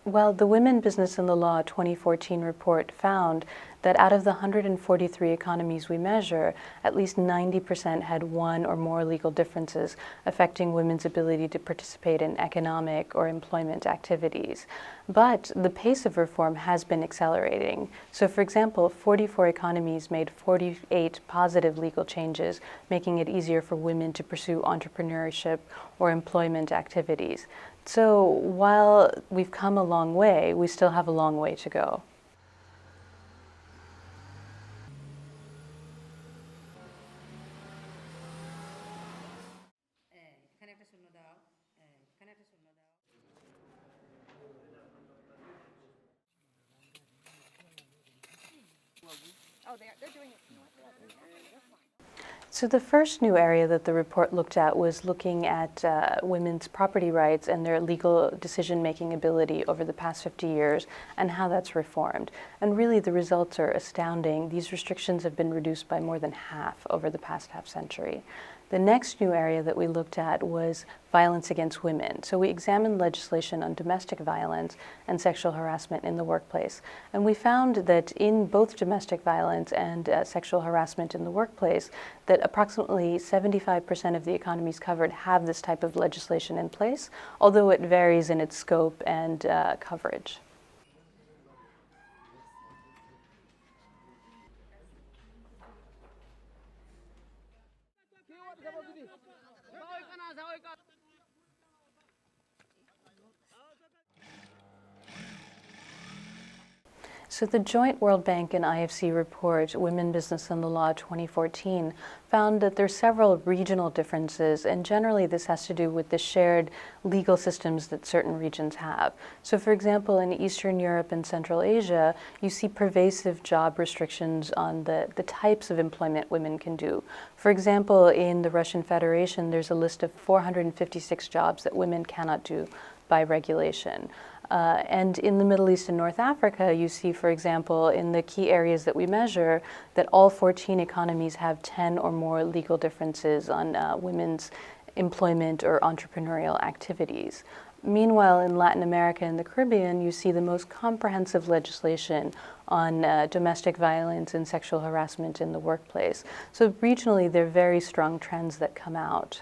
Well, the Women, Business and the Law 2014 report found that out of the 143 economies we measure, at least 90% had one or more legal differences affecting women's ability to participate in economic or employment activities. But the pace of reform has been accelerating. So, for example, 44 economies made 48 positive legal changes, making it easier for women to pursue entrepreneurship or employment activities. So while we've come a long way, we still have a long way to go. They're doing it. So the first new area that the report looked at was looking at women's property rights and their legal decision-making ability over the past 50 years and how that's reformed. And really the results are astounding. These restrictions have been reduced by more than half over the past half century. The next new area that we looked at was violence against women. So we examined legislation on domestic violence and sexual harassment in the workplace. And we found that in both domestic violence and sexual harassment in the workplace, that approximately 75% of the economies covered have this type of legislation in place, although it varies in its scope and coverage. So the joint World Bank and IFC report, Women, Business and the Law 2014, found that there are several regional differences, and generally this has to do with the shared legal systems that certain regions have. So for example, in Eastern Europe and Central Asia, you see pervasive job restrictions on the types of employment women can do. For example, in the Russian Federation, there's a list of 456 jobs that women cannot do by regulation. And in the Middle East and North Africa, you see, for example, in the key areas that we measure, that all 14 economies have 10 or more legal differences on women's employment or entrepreneurial activities. Meanwhile, in Latin America and the Caribbean, you see the most comprehensive legislation on domestic violence and sexual harassment in the workplace. So regionally, there are very strong trends that come out.